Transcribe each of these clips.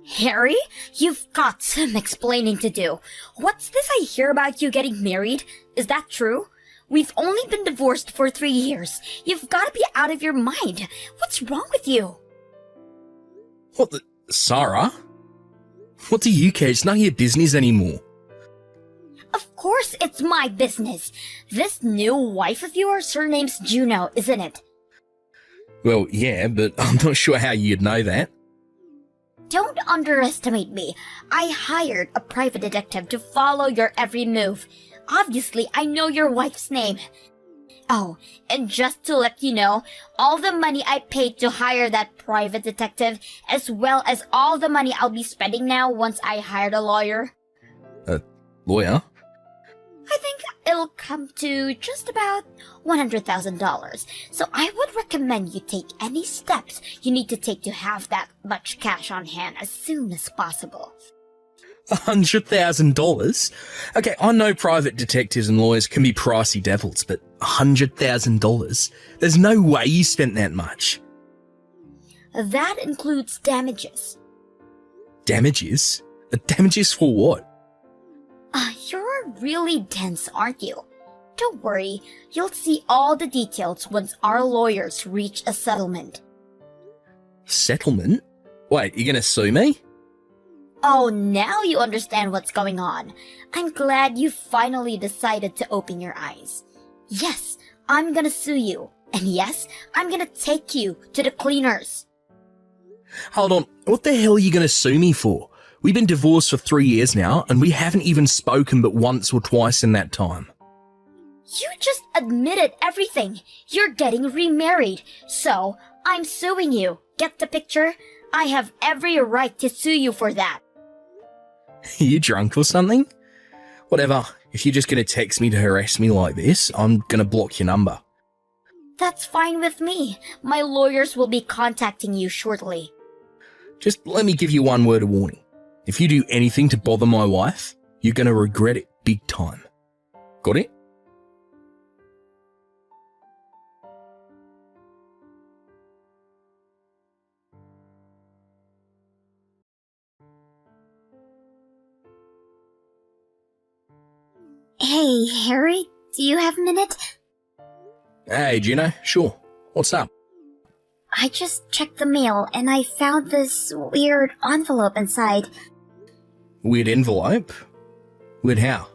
Harry, you've got some explaining to do. What's this I hear about you getting married? Is that true? We've only been divorced for 3 years. You've got to be out of your mind. What's wrong with you? What the... Sarah? What do you care? It's none of your business anymore. Of course it's my business. This new wife of yours, her name's Juno, isn't it? Well, yeah, but I'm not sure how you'd know that. Don't underestimate me. I hired a private detective to follow your every move. Obviously, I know your wife's name. Oh, and just to let you know, all the money I paid to hire that private detective, as well as all the money I'll be spending now once I hired a lawyer. A lawyer? I think it'll come to just about $100,000. So I would recommend you take any steps you need to take to have that much cash on hand as soon as possible. $100,000? Okay, I know private detectives and lawyers can be pricey devils, but $100,000? There's no way you spent that much. That includes damages. Damages? Damages for what? You're really dense, aren't you? Don't worry, you'll see all the details once our lawyers reach a settlement. Settlement? Wait, you gonna sue me? Oh, now you understand what's going on. I'm glad you finally decided to open your eyes. Yes, I'm gonna sue you. And yes, I'm gonna take you to the cleaners. Hold on, what the hell are you gonna sue me for? We've been divorced for 3 years now, and we haven't even spoken but once or twice in that time. You just admitted everything. You're getting remarried. So, I'm suing you. Get the picture? I have every right to sue you for that. Are you drunk or something? Whatever, if you're just gonna text me to harass me like this, I'm gonna block your number. That's fine with me. My lawyers will be contacting you shortly. Just let me give you one word of warning. If you do anything to bother my wife, you're gonna regret it big time. Got it? Hey, Harry, do you have a minute? Hey, Juno, sure. What's up? I just checked the mail and I found this weird envelope inside. Weird envelope? Weird how?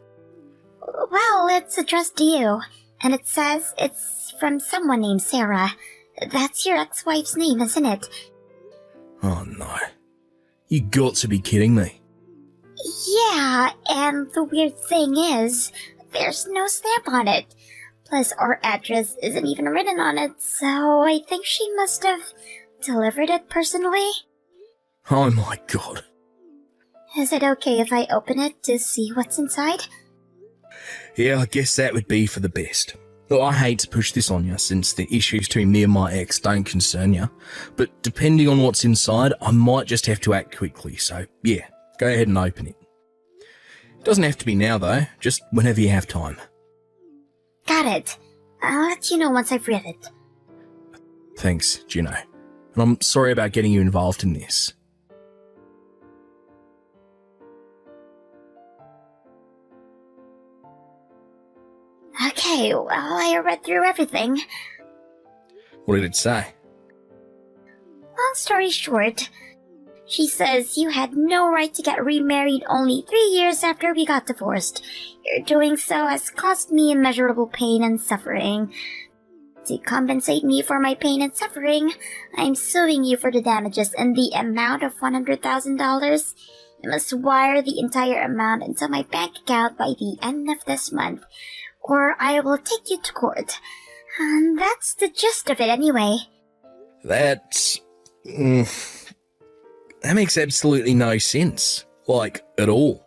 Well, it's addressed to you, and it says it's from someone named Sarah. That's your ex-wife's name, isn't it? Oh no. You got to be kidding me. Yeah, and the weird thing is, there's no stamp on it. Plus, our address isn't even written on it, so I think she must have delivered it personally. Oh my god. Is it okay if I open it to see what's inside? Yeah, I guess that would be for the best. Look, I hate to push this on you since the issues between me and my ex don't concern you, but depending on what's inside, I might just have to act quickly, so yeah, go ahead and open it. It doesn't have to be now though, just whenever you have time. Got it. I'll let you know once I've read it. Thanks, Juno. And I'm sorry about getting you involved in this. Okay, well, I read through everything. What did it say? Long story short, she says you had no right to get remarried only 3 years after we got divorced. Your doing so has caused me immeasurable pain and suffering. To compensate me for my pain and suffering, I'm suing you for the damages in the amount of $100,000. You must wire the entire amount into my bank account by the end of this month, or I will take you to court. And that's the gist of it anyway. That's... that makes absolutely no sense. Like, at all.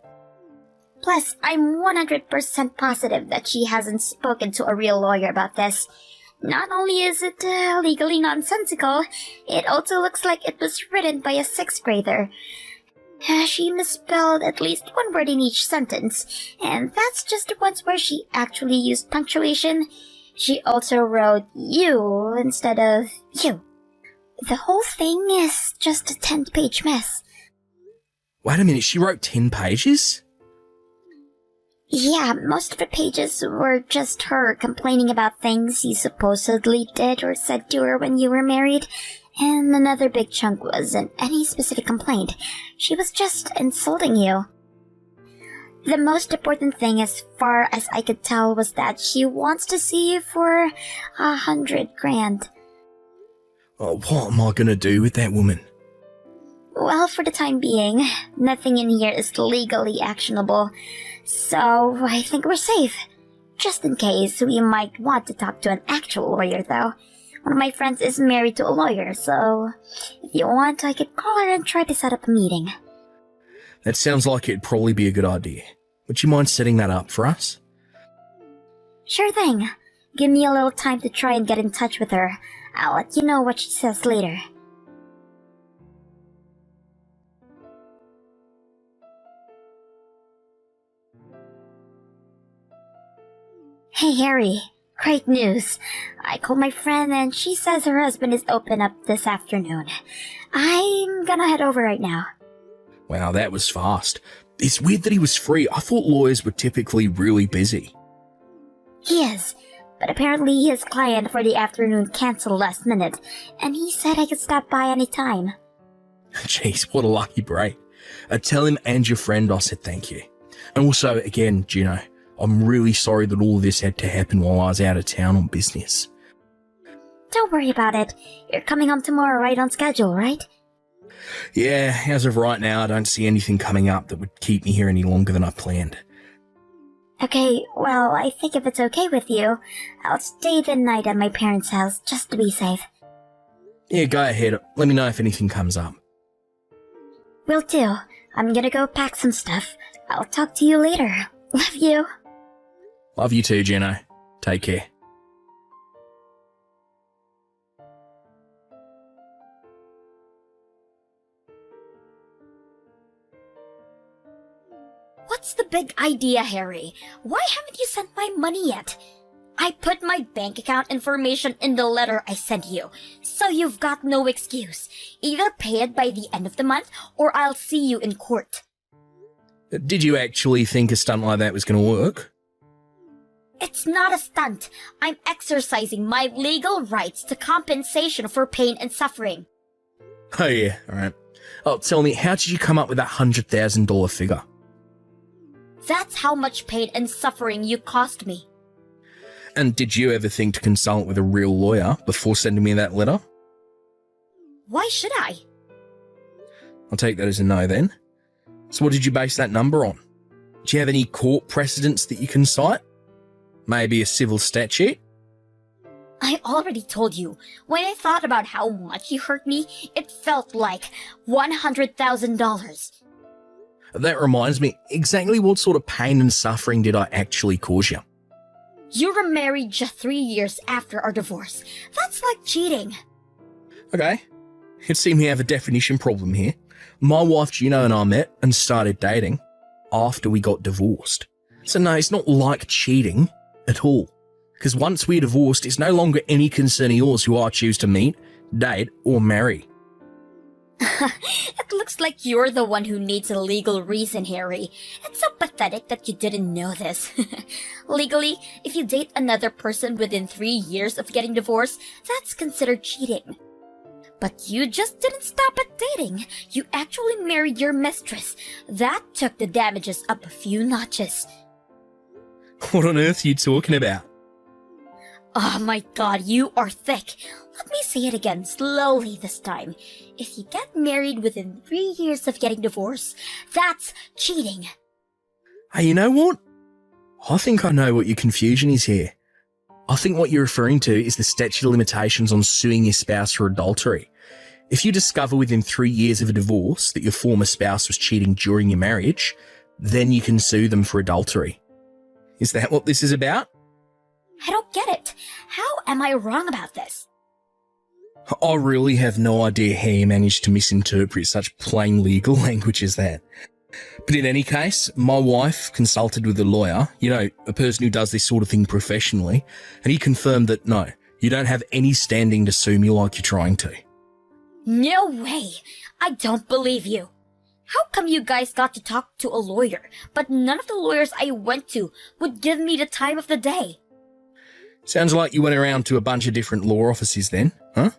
Plus, I'm 100% positive that she hasn't spoken to a real lawyer about this. Not only is it legally nonsensical, it also looks like it was written by a 6th grader. She misspelled at least one word in each sentence, and that's just the ones where she actually used punctuation. She also wrote you instead of you. The whole thing is just a 10-page mess. Wait a minute, she wrote 10 pages? Yeah, most of the pages were just her complaining about things you supposedly did or said to her when you were married, and another big chunk wasn't any specific complaint. She was just insulting you. The most important thing, as far as I could tell, was that she wants to see you for 100 grand. Oh, what am I gonna do with that woman? Well, for the time being, nothing in here is legally actionable, so I think we're safe. Just in case, we might want to talk to an actual lawyer, though. One of my friends is married to a lawyer, so if you want, I could call her and try to set up a meeting. That sounds like it'd probably be a good idea. Would you mind setting that up for us? Sure thing. Give me a little time to try and get in touch with her. I'll let you know what she says later. Hey Harry, great news. I called my friend and she says her husband is open up this afternoon. I'm gonna head over right now. Wow, that was fast. It's weird that he was free. I thought lawyers were typically really busy. He is, but apparently his client for the afternoon canceled last minute, and he said I could stop by any time. Jeez, what a lucky break. Tell him and your friend I said thank you. And also, again, Juno, I'm really sorry that all of this had to happen while I was out of town on business. Don't worry about it. You're coming home tomorrow right on schedule, right? Yeah, as of right now, I don't see anything coming up that would keep me here any longer than I planned. Okay, well, I think if it's okay with you, I'll stay the night at my parents' house just to be safe. Yeah, go ahead. Let me know if anything comes up. Will do. I'm gonna go pack some stuff. I'll talk to you later. Love you. Love you too, Juno. Take care. What's the big idea, Harry? Why haven't you sent my money yet? I put my bank account information in the letter I sent you, so you've got no excuse. Either pay it by the end of the month, or I'll see you in court. Did you actually think a stunt like that was going to work? It's not a stunt. I'm exercising my legal rights to compensation for pain and suffering. Oh yeah, alright. Oh, tell me, how did you come up with that $100,000 figure? That's how much pain and suffering you cost me. And did you ever think to consult with a real lawyer before sending me that letter? Why should I? I'll take that as a no then. So what did you base that number on? Do you have any court precedents that you can cite? Maybe a civil statute? I already told you, when I thought about how much you hurt me, it felt like $100,000. That reminds me, exactly what sort of pain and suffering did I actually cause you? You were married just 3 years after our divorce. That's like cheating. Okay, it seemed we have a definition problem here. My wife Juno and I met and started dating after we got divorced. So no, it's not like cheating at all. Because once we're divorced, it's no longer any concern of yours who I choose to meet, date, or marry. It looks like you're the one who needs a legal reason, Harry. It's so pathetic that you didn't know this. Legally, if you date another person within 3 years of getting divorced, that's considered cheating. But you just didn't stop at dating. You actually married your mistress. That took the damages up a few notches. What on earth are you talking about? Oh my god, you are thick. Let me say it again, slowly this time. If you get married within 3 years of getting divorced, that's cheating. Hey, you know what? I think I know what your confusion is here. I think what you're referring to is the statute of limitations on suing your spouse for adultery. If you discover within 3 years of a divorce that your former spouse was cheating during your marriage, then you can sue them for adultery. Is that what this is about? I don't get it. How am I wrong about this? I really have no idea how you managed to misinterpret such plain legal language as that. But in any case, my wife consulted with a lawyer, a person who does this sort of thing professionally, and he confirmed that no, you don't have any standing to sue me like you're trying to. No way! I don't believe you. How come you guys got to talk to a lawyer, but none of the lawyers I went to would give me the time of the day? Sounds like you went around to a bunch of different law offices then, huh?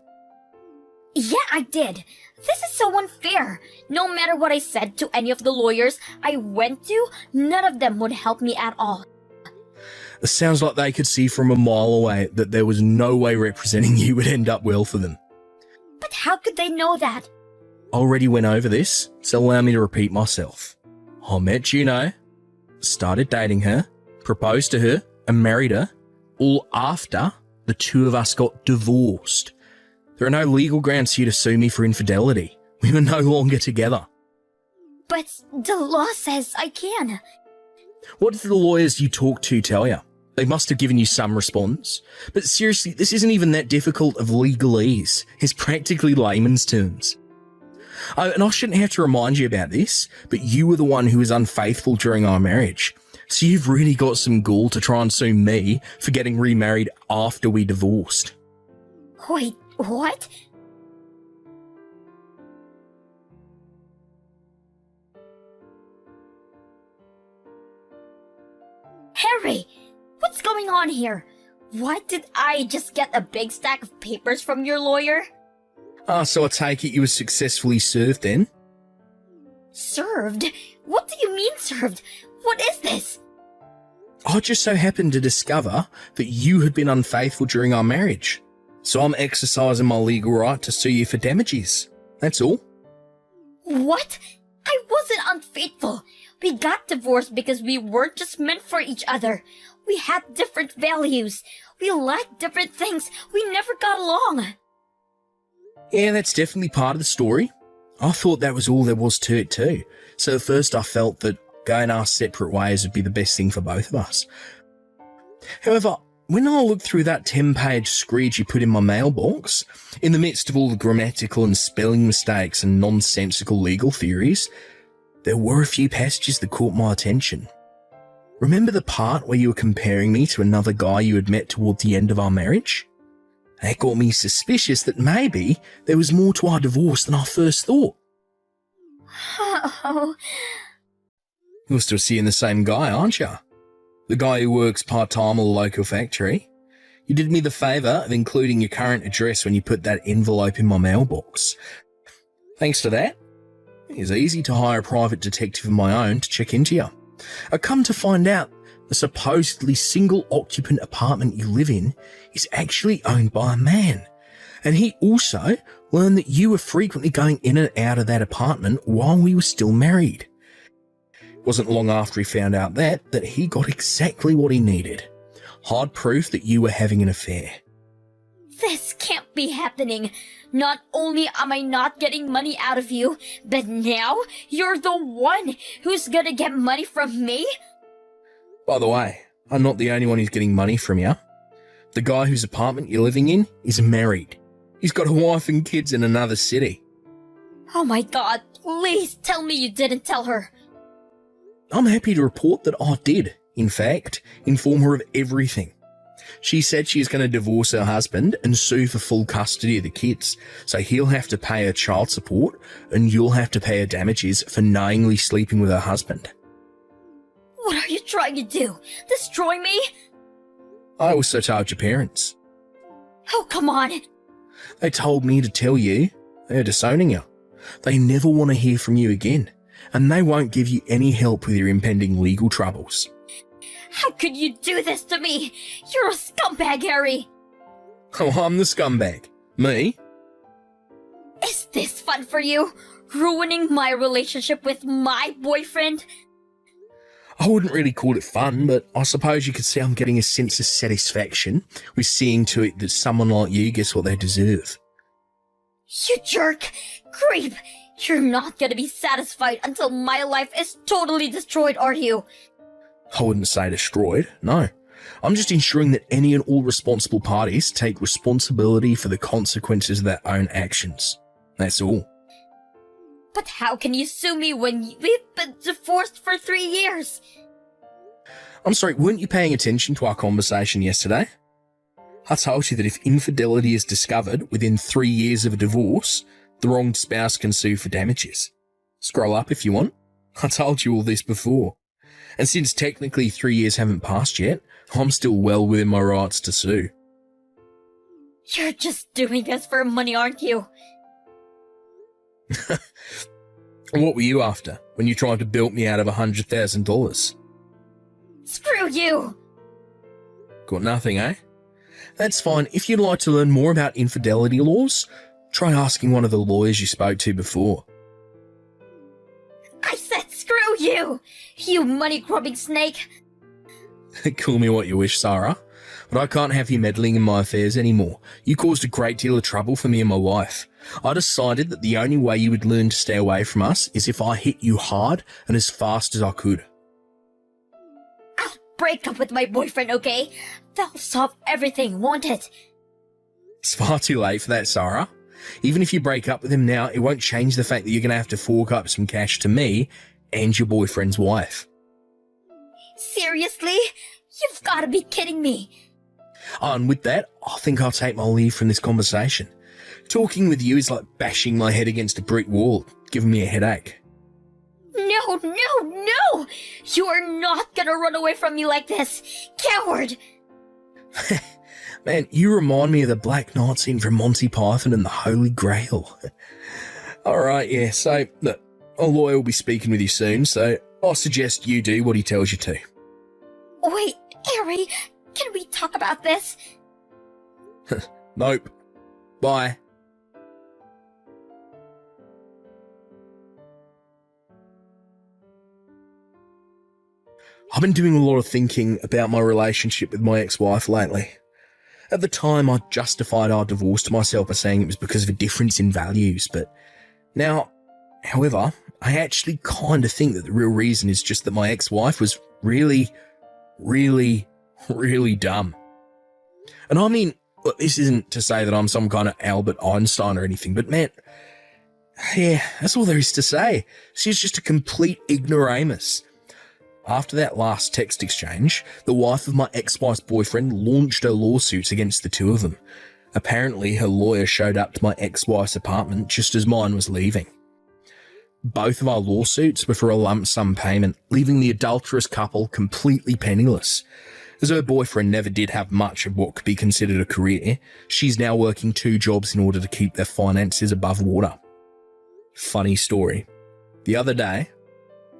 Yeah, I did. This is so unfair. No matter what I said to any of the lawyers I went to, none of them would help me at all. It sounds like they could see from a mile away that there was no way representing you would end up well for them. But how could they know that? Already went over this, so allow me to repeat myself. I met Juno, started dating her, proposed to her, and married her, all after the two of us got divorced. There are no legal grounds here to sue me for infidelity. We were no longer together. But the law says I can. What did the lawyers you talked to tell you? They must have given you some response. But seriously, this isn't even that difficult of legalese. It's practically layman's terms. Oh, and I shouldn't have to remind you about this, but you were the one who was unfaithful during our marriage. So you've really got some gall to try and sue me for getting remarried after we divorced. Wait, what? Harry, what's going on here? Why did I just get a big stack of papers from your lawyer? So I take it you were successfully served then? Served? What do you mean served? What is this? I just so happened to discover that you had been unfaithful during our marriage. So I'm exercising my legal right to sue you for damages. That's all. What? I wasn't unfaithful. We got divorced because we weren't just meant for each other. We had different values. We liked different things. We never got along. Yeah, that's definitely part of the story. I thought that was all there was to it too. So at first I felt that going our separate ways would be the best thing for both of us. However, when I looked through that 10-page screed you put in my mailbox, in the midst of all the grammatical and spelling mistakes and nonsensical legal theories, there were a few passages that caught my attention. Remember the part where you were comparing me to another guy you had met toward the end of our marriage? That got me suspicious that maybe there was more to our divorce than I first thought. Oh. You're still seeing the same guy, aren't you? The guy who works part-time at a local factory. You did me the favour of including your current address when you put that envelope in my mailbox. Thanks to that, it was easy to hire a private detective of my own to check into you. I come to find out the supposedly single-occupant apartment you live in is actually owned by a man. And he also learned that you were frequently going in and out of that apartment while we were still married. It wasn't long after he found out that he got exactly what he needed. Hard proof that you were having an affair. This can't be happening. Not only am I not getting money out of you, but now you're the one who's gonna get money from me? By the way, I'm not the only one who's getting money from you. The guy whose apartment you're living in is married. He's got a wife and kids in another city. Oh my god, please tell me you didn't tell her. I'm happy to report that I did, in fact, inform her of everything. She said she's going to divorce her husband and sue for full custody of the kids, so he'll have to pay her child support and you'll have to pay her damages for knowingly sleeping with her husband. What are you trying to do? Destroy me? I also told your parents. Oh, come on. They told me to tell you they're disowning you. They never want to hear from you again, and they won't give you any help with your impending legal troubles. How could you do this to me? You're a scumbag, Harry. Oh, I'm the scumbag. Me? Is this fun for you? Ruining my relationship with my boyfriend? I wouldn't really call it fun, but I suppose you could say I'm getting a sense of satisfaction with seeing to it that someone like you gets what they deserve. You jerk! Creep! You're not gonna be satisfied until my life is totally destroyed, are you? I wouldn't say destroyed, no. I'm just ensuring that any and all responsible parties take responsibility for the consequences of their own actions. That's all. But how can you sue me when we've been divorced for 3 years? I'm sorry, weren't you paying attention to our conversation yesterday? I told you that if infidelity is discovered within 3 years of a divorce, the wronged spouse can sue for damages. Scroll up if you want. I told you all this before. And since technically 3 years haven't passed yet, I'm still well within my rights to sue. You're just doing this for money, aren't you? What were you after when you tried to bilk me out of $100,000? Screw you! Got nothing, eh? That's fine. If you'd like to learn more about infidelity laws, try asking one of the lawyers you spoke to before. I said screw you! You money-grubbing snake! Call me what you wish, Sarah, but I can't have you meddling in my affairs anymore. You caused a great deal of trouble for me and my wife. I decided that the only way you would learn to stay away from us is if I hit you hard and as fast as I could. I'll break up with my boyfriend, okay? That'll solve everything, won't it? It's far too late for that, Sarah. Even if you break up with him now, it won't change the fact that you're going to have to fork up some cash to me and your boyfriend's wife. Seriously? You've got to be kidding me. And with that, I think I'll take my leave from this conversation. Talking with you is like bashing my head against a brick wall, giving me a headache. No, no, no! You're not gonna run away from me like this! Coward! Man, you remind me of the Black Knight scene from Monty Python and the Holy Grail. Alright, yeah, so, look, a lawyer will be speaking with you soon, so I suggest you do what he tells you to. Wait, Harry, can we talk about this? Nope. Bye. I've been doing a lot of thinking about my relationship with my ex-wife lately. At the time, I justified our divorce to myself by saying it was because of a difference in values, but now, however, I actually kind of think that the real reason is just that my ex-wife was really dumb. And I mean, look, this isn't to say that I'm some kind of Albert Einstein or anything, but man, yeah, that's all there is to say. She's just a complete ignoramus. After that last text exchange, the wife of my ex-wife's boyfriend launched her lawsuits against the two of them. Apparently, her lawyer showed up to my ex-wife's apartment just as mine was leaving. Both of our lawsuits were for a lump sum payment, leaving the adulterous couple completely penniless. As her boyfriend never did have much of what could be considered a career, she's now working 2 jobs in order to keep their finances above water. Funny story. The other day,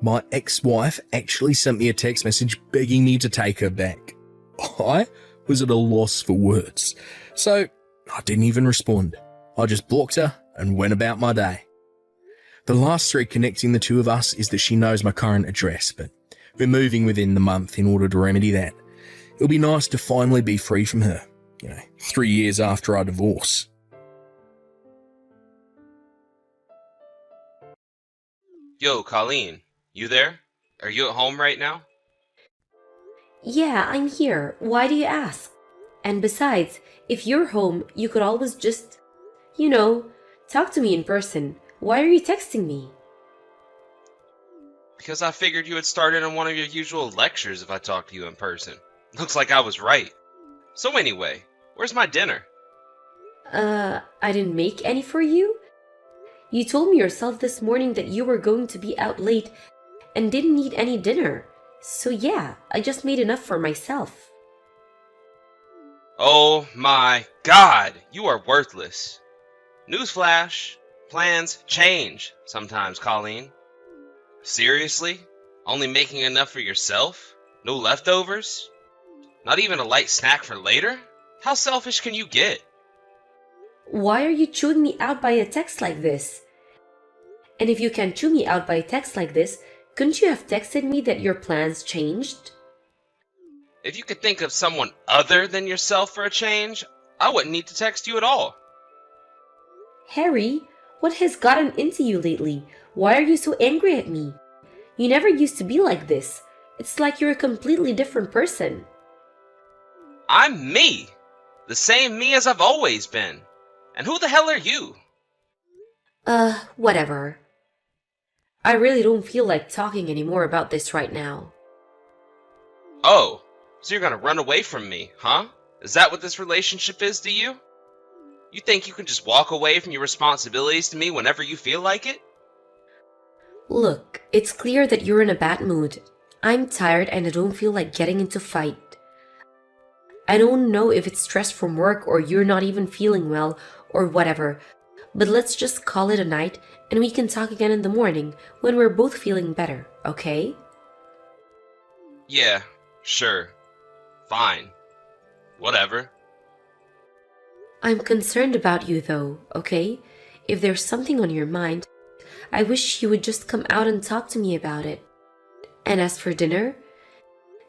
my ex-wife actually sent me a text message begging me to take her back. I was at a loss for words, so I didn't even respond. I just blocked her and went about my day. The last thread connecting the two of us is that she knows my current address, but we're moving within the month in order to remedy that. It'll be nice to finally be free from her, 3 years after our divorce. Yo, Colleen, you there? Are you at home right now? Yeah, I'm here. Why do you ask? And besides, if you're home, you could always just, talk to me in person. Why are you texting me? Because I figured you had started on one of your usual lectures if I talked to you in person. Looks like I was right. So anyway, where's my dinner? I didn't make any for you? You told me yourself this morning that you were going to be out late and didn't need any dinner. So yeah, I just made enough for myself. Oh my god, you are worthless. Newsflash, plans change sometimes, Colleen. Seriously? Only making enough for yourself? No leftovers? Not even a light snack for later? How selfish can you get? Why are you chewing me out by a text like this? And if you can chew me out by a text like this, couldn't you have texted me that your plans changed? If you could think of someone other than yourself for a change, I wouldn't need to text you at all. Harry, what has gotten into you lately? Why are you so angry at me? You never used to be like this. It's like you're a completely different person. I'm me! The same me as I've always been. And who the hell are you? Whatever. I really don't feel like talking anymore about this right now. Oh, so you're gonna run away from me, huh? Is that what this relationship is to you? You think you can just walk away from your responsibilities to me whenever you feel like it? Look, it's clear that you're in a bad mood. I'm tired and I don't feel like getting into fight. I don't know if it's stress from work or you're not even feeling well or whatever, but let's just call it a night and we can talk again in the morning when we're both feeling better, okay? Yeah, sure. Fine. Whatever. I'm concerned about you though, okay? If there's something on your mind, I wish you would just come out and talk to me about it. And as for dinner,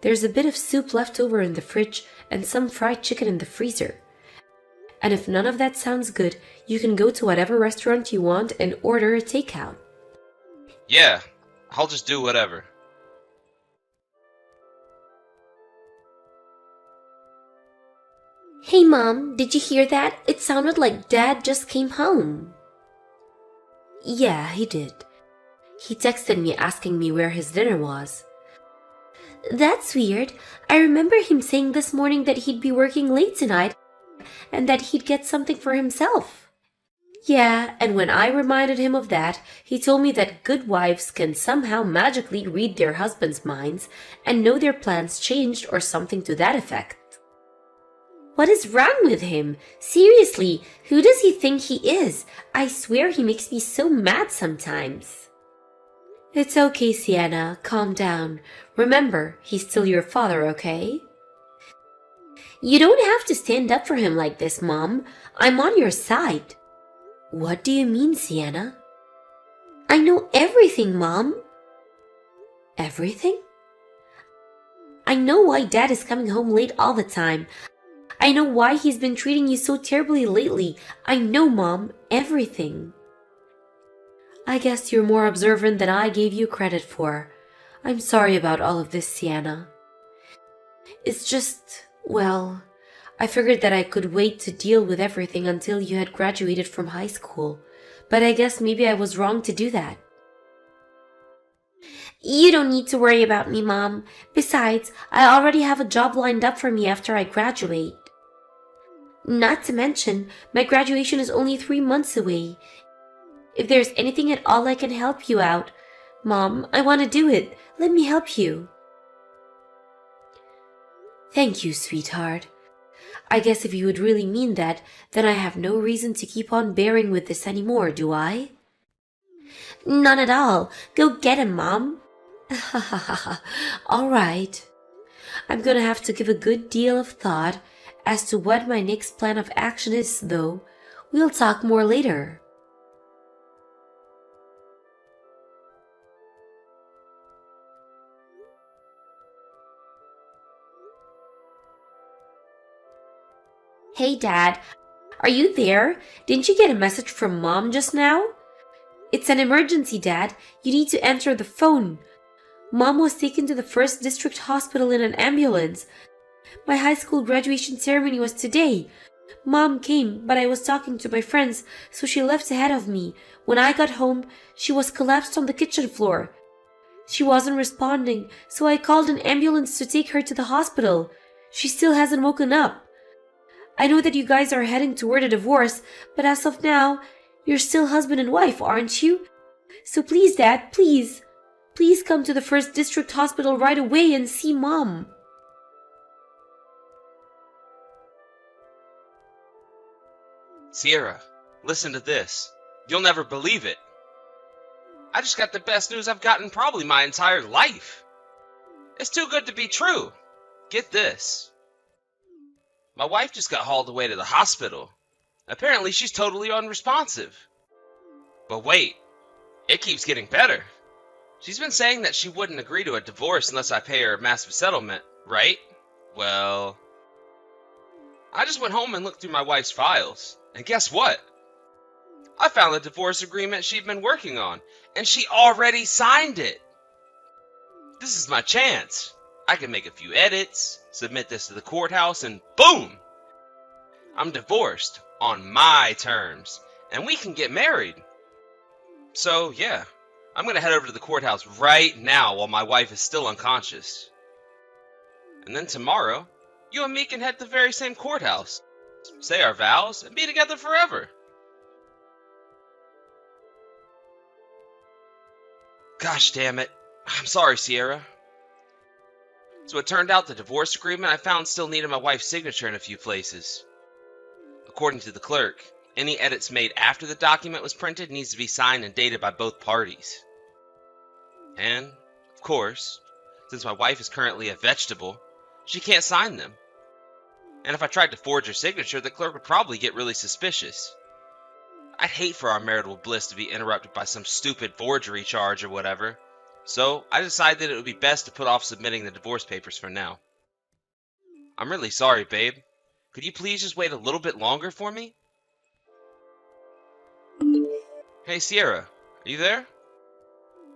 there's a bit of soup left over in the fridge and some fried chicken in the freezer. And if none of that sounds good, you can go to whatever restaurant you want and order a takeout. Yeah, I'll just do whatever. Hey Mom, did you hear that? It sounded like Dad just came home. Yeah, he did. He texted me asking me where his dinner was. That's weird. I remember him saying this morning that he'd be working late tonight and that he'd get something for himself. Yeah, and when I reminded him of that, he told me that good wives can somehow magically read their husbands' minds and know their plans changed or something to that effect. What is wrong with him? Seriously, who does he think he is? I swear he makes me so mad sometimes. It's okay, Sienna. Calm down. Remember, he's still your father, okay? You don't have to stand up for him like this, Mom. I'm on your side. What do you mean, Sienna? I know everything, Mom. Everything? I know why Dad is coming home late all the time. I know why he's been treating you so terribly lately. I know, Mom, everything. I guess you're more observant than I gave you credit for. I'm sorry about all of this, Sienna. It's just, well, I figured that I could wait to deal with everything until you had graduated from high school. But I guess maybe I was wrong to do that. You don't need to worry about me, Mom. Besides, I already have a job lined up for me after I graduate. Not to mention, my graduation is only 3 months away. If there's anything at all I can help you out, Mom, I want to do it. Let me help you. Thank you, sweetheart. I guess if you would really mean that, then I have no reason to keep on bearing with this anymore, do I? None at all. Go get him, Mom. All right. I'm gonna have to give a good deal of thought as to what my next plan of action is, though. We'll talk more later. Hey, Dad. Are you there? Didn't you get a message from Mom just now? It's an emergency, Dad. You need to answer the phone. Mom was taken to the 1st District Hospital in an ambulance. My high school graduation ceremony was today. Mom came, but I was talking to my friends, so she left ahead of me. When I got home, she was collapsed on the kitchen floor. She wasn't responding, so I called an ambulance to take her to the hospital. She still hasn't woken up. I know that you guys are heading toward a divorce, but as of now, you're still husband and wife, aren't you? So please, Dad, please. Please come to the 1st District Hospital right away and see Mom. Sierra, listen to this. You'll never believe it. I just got the best news I've gotten probably my entire life. It's too good to be true. Get this. My wife just got hauled away to the hospital. Apparently she's totally unresponsive. But wait, it keeps getting better. She's been saying that she wouldn't agree to a divorce unless I pay her a massive settlement, right? Well, I just went home and looked through my wife's files, and guess what? I found the divorce agreement she'd been working on, and she already signed it. This is my chance. I can make a few edits, submit this to the courthouse, and boom! I'm divorced on my terms, and we can get married. So, yeah, I'm gonna head over to the courthouse right now while my wife is still unconscious. And then tomorrow, you and me can head to the very same courthouse, say our vows, and be together forever. Gosh damn it. I'm sorry, Sierra. So it turned out the divorce agreement I found still needed my wife's signature in a few places. According to the clerk, any edits made after the document was printed needs to be signed and dated by both parties. And, of course, since my wife is currently a vegetable, she can't sign them. And if I tried to forge her signature, the clerk would probably get really suspicious. I'd hate for our marital bliss to be interrupted by some stupid forgery charge or whatever. So I decided that it would be best to put off submitting the divorce papers for now. I'm really sorry, babe. Could you please just wait a little bit longer for me? Hey, Sierra, are you there?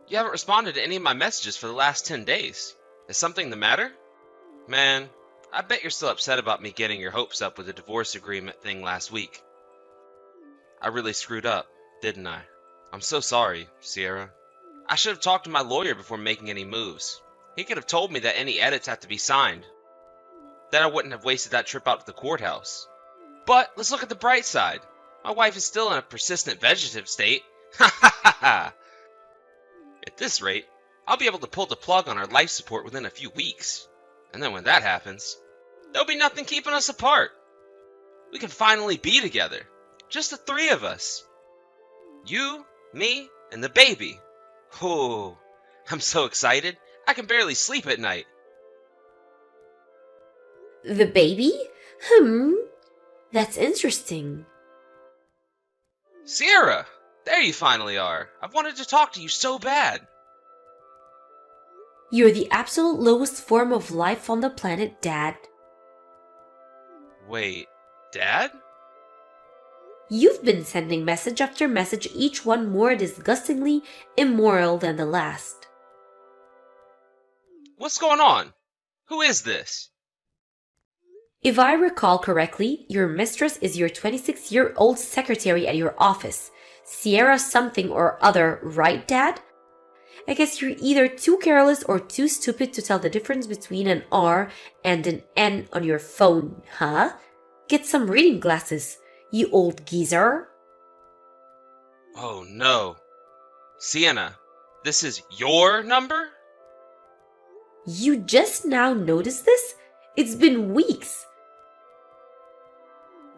You haven't responded to any of my messages for the last 10 days. Is something the matter? Man, I bet you're still upset about me getting your hopes up with the divorce agreement thing last week. I really screwed up, didn't I? I'm so sorry, Sierra. I should have talked to my lawyer before making any moves. He could have told me that any edits have to be signed. Then I wouldn't have wasted that trip out to the courthouse. But let's look at the bright side. My wife is still in a persistent vegetative state. Ha ha ha ha! At this rate, I'll be able to pull the plug on our life support within a few weeks. And then when that happens, there'll be nothing keeping us apart. We can finally be together. Just the three of us. You, me, and the baby. Oh, I'm so excited. I can barely sleep at night. The baby? That's interesting. Sierra, there you finally are. I've wanted to talk to you so bad. You're the absolute lowest form of life on the planet, Dad. Wait, Dad? You've been sending message after message, each one more disgustingly immoral than the last. What's going on? Who is this? If I recall correctly, your mistress is your 26-year-old secretary at your office, Sierra something or other, right, Dad? I guess you're either too careless or too stupid to tell the difference between an R and an N on your phone, huh? Get some reading glasses, you old geezer. Oh no. Sienna, this is your number? You just now noticed this? It's been weeks.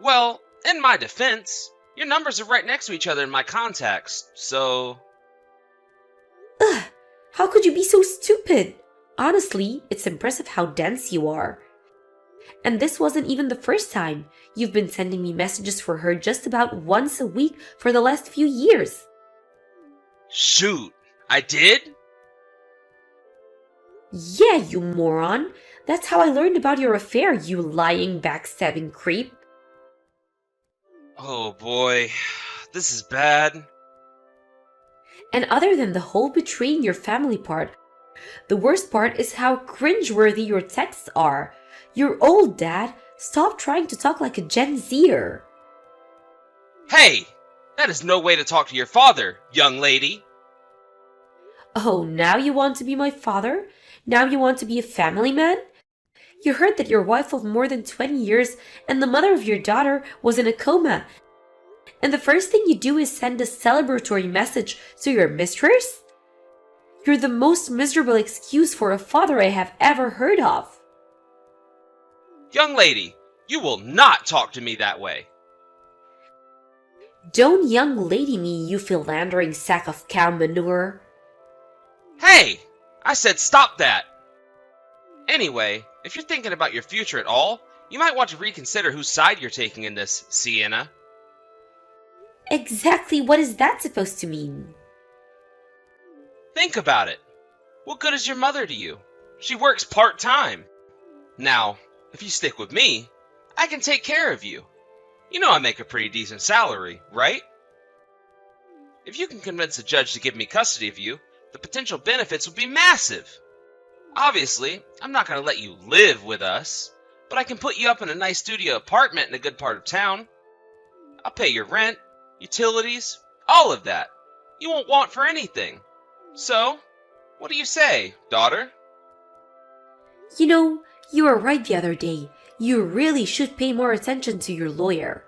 Well, in my defense, your numbers are right next to each other in my contacts, so... Ugh, how could you be so stupid? Honestly, it's impressive how dense you are. And this wasn't even the first time. You've been sending me messages for her just about once a week for the last few years. Shoot, I did? Yeah, you moron. That's how I learned about your affair, you lying, backstabbing creep. Oh boy, this is bad. And other than the whole betraying your family part, the worst part is how cringeworthy your texts are. You're old, Dad. Stop trying to talk like a Gen Zer. Hey, that is no way to talk to your father, young lady. Oh, now you want to be my father? Now you want to be a family man? You heard that your wife of more than 20 years and the mother of your daughter was in a coma. And the first thing you do is send a celebratory message to your mistress? You're the most miserable excuse for a father I have ever heard of. Young lady, you will not talk to me that way. Don't young lady me, you philandering sack of cow manure. Hey, I said stop that. Anyway, if you're thinking about your future at all, you might want to reconsider whose side you're taking in this, Sienna. Exactly what is that supposed to mean? Think about it. What good is your mother to you? She works part-time. Now, if you stick with me, I can take care of you. You know I make a pretty decent salary, right? If you can convince the judge to give me custody of you, the potential benefits would be massive. Obviously, I'm not going to let you live with us, but I can put you up in a nice studio apartment in a good part of town. I'll pay your rent, utilities, all of that. You won't want for anything. So, what do you say, daughter? You know, you were right the other day. You really should pay more attention to your lawyer.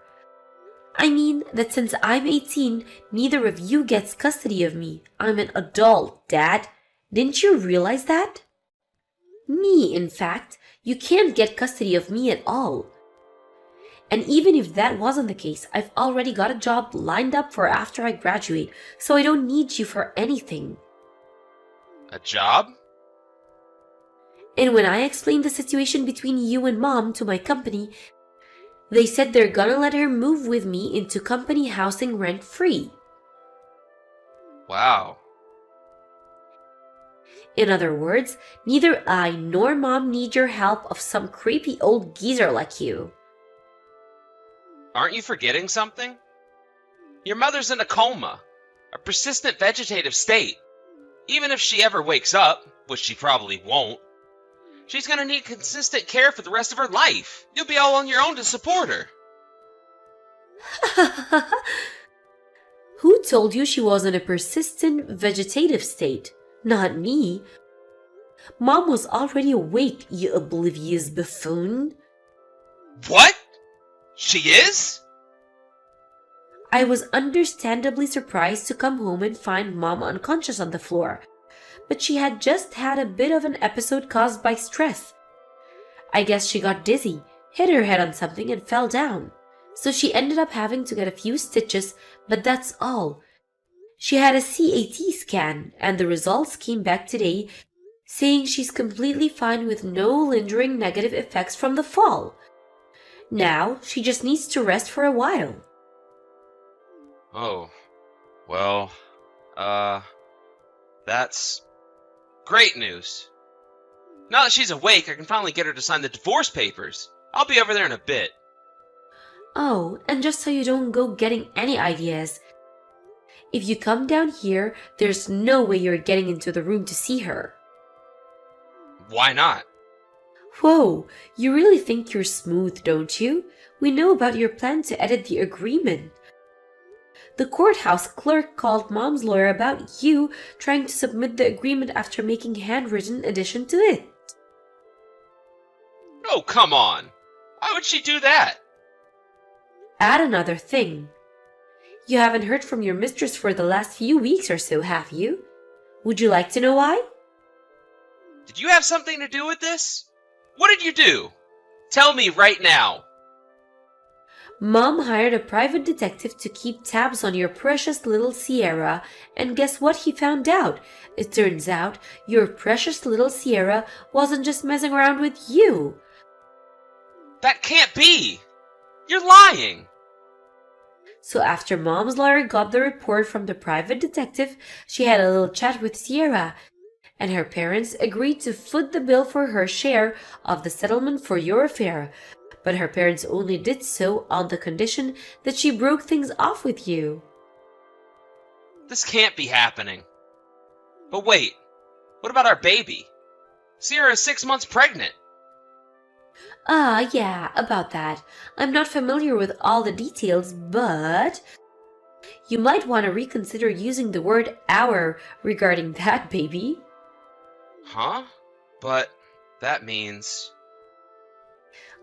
I mean that since I'm 18, neither of you gets custody of me. I'm an adult, Dad. Didn't you realize that? Me, in fact, you can't get custody of me at all. And even if that wasn't the case, I've already got a job lined up for after I graduate, so I don't need you for anything. A job? And when I explained the situation between you and Mom to my company, they said they're gonna let her move with me into company housing rent-free. Wow. In other words, neither I nor Mom need your help of some creepy old geezer like you. Aren't you forgetting something? Your mother's in a coma, a persistent vegetative state. Even if she ever wakes up, which she probably won't, she's gonna need consistent care for the rest of her life. You'll be all on your own to support her. Who told you she was in a persistent vegetative state? Not me. Mom was already awake, you oblivious buffoon. What? She is? I was understandably surprised to come home and find Mom unconscious on the floor, but she had just had a bit of an episode caused by stress. I guess she got dizzy, hit her head on something, and fell down. So she ended up having to get a few stitches, but that's all. She had a CAT scan, and the results came back today saying she's completely fine with no lingering negative effects from the fall. Now, she just needs to rest for a while. Oh, well, that's great news. Now that she's awake, I can finally get her to sign the divorce papers. I'll be over there in a bit. Oh, and just so you don't go getting any ideas, if you come down here, there's no way you're getting into the room to see her. Why not? Whoa, you really think you're smooth, don't you? We know about your plan to edit the agreement. The courthouse clerk called Mom's lawyer about you trying to submit the agreement after making handwritten addition to it. Oh, come on. Why would she do that? Add another thing. You haven't heard from your mistress for the last few weeks or so, have you? Would you like to know why? Did you have something to do with this? What did you do? Tell me right now. Mom hired a private detective to keep tabs on your precious little Sierra, and guess what he found out? It turns out your precious little Sierra wasn't just messing around with you. That can't be. You're lying. So after Mom's lawyer got the report from the private detective, she had a little chat with Sierra, and her parents agreed to foot the bill for her share of the settlement for your affair. But her parents only did so on the condition that she broke things off with you. This can't be happening. But wait, what about our baby? Sierra is 6 months pregnant. Yeah, about that. I'm not familiar with all the details, but you might want to reconsider using the word our regarding that baby. Huh? But that means...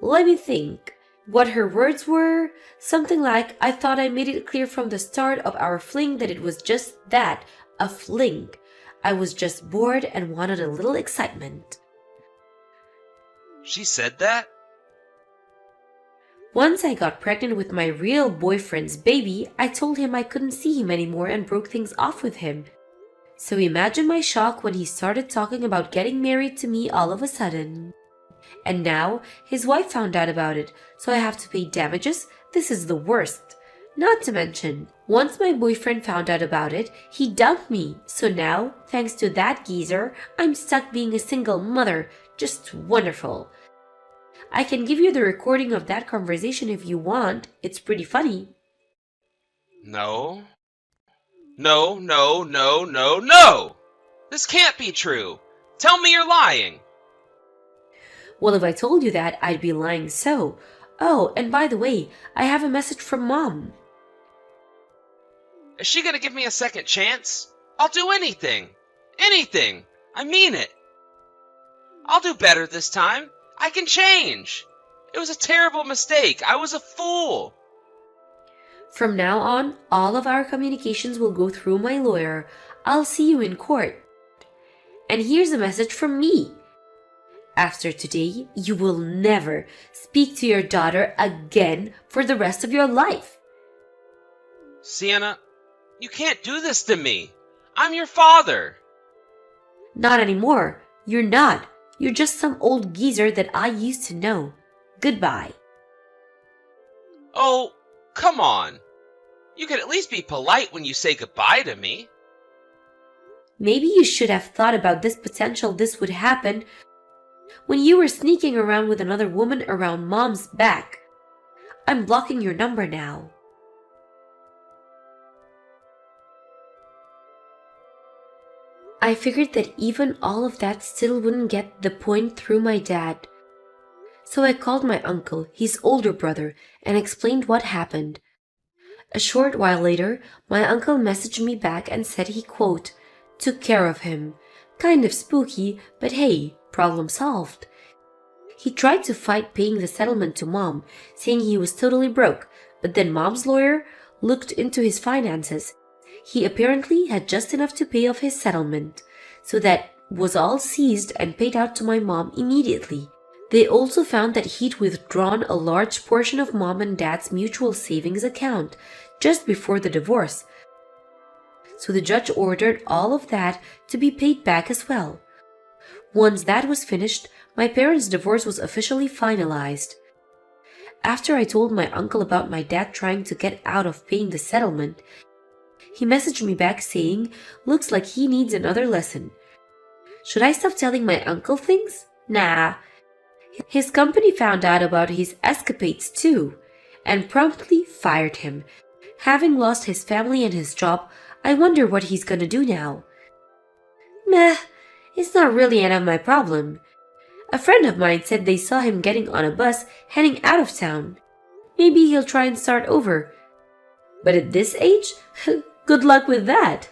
Let me think. What her words were? Something like, I thought I made it clear from the start of our fling that it was just that, a fling. I was just bored and wanted a little excitement. She said that? Once I got pregnant with my real boyfriend's baby, I told him I couldn't see him anymore and broke things off with him. So imagine my shock when he started talking about getting married to me all of a sudden. And now his wife found out about it, so I have to pay damages. This is the worst. Not to mention, once my boyfriend found out about it, he dumped me. So now, thanks to that geezer, I'm stuck being a single mother. Just wonderful. I can give you the recording of that conversation if you want. It's pretty funny. No. No, no, no, no, no! This can't be true. Tell me you're lying. Well, if I told you that, I'd be lying so. Oh, and by the way, I have a message from Mom. Is she gonna give me a second chance? I'll do anything. Anything. I mean it. I'll do better this time. I can change. It was a terrible mistake. I was a fool. From now on, all of our communications will go through my lawyer. I'll see you in court. And here's a message from me. After today, you will never speak to your daughter again for the rest of your life. Sienna, you can't do this to me. I'm your father. Not anymore. You're not. You're just some old geezer that I used to know. Goodbye. Oh, come on. You could at least be polite when you say goodbye to me. Maybe you should have thought about this potential this would happen when you were sneaking around with another woman around Mom's back. I'm blocking your number now. I figured that even all of that still wouldn't get the point through my dad. So I called my uncle, his older brother, and explained what happened. A short while later, my uncle messaged me back and said he, quote, took care of him. Kind of spooky, but hey, problem solved. He tried to fight paying the settlement to Mom, saying he was totally broke, but then Mom's lawyer looked into his finances. He apparently had just enough to pay off his settlement, so that was all seized and paid out to my mom immediately. They also found that he'd withdrawn a large portion of Mom and Dad's mutual savings account just before the divorce, so the judge ordered all of that to be paid back as well. Once that was finished, my parents' divorce was officially finalized. After I told my uncle about my dad trying to get out of paying the settlement, he messaged me back saying, looks like he needs another lesson. Should I stop telling my uncle things? Nah. His company found out about his escapades too, and promptly fired him. Having lost his family and his job, I wonder what he's gonna do now. Meh, it's not really any of my problem. A friend of mine said they saw him getting on a bus heading out of town. Maybe he'll try and start over. But at this age, good luck with that.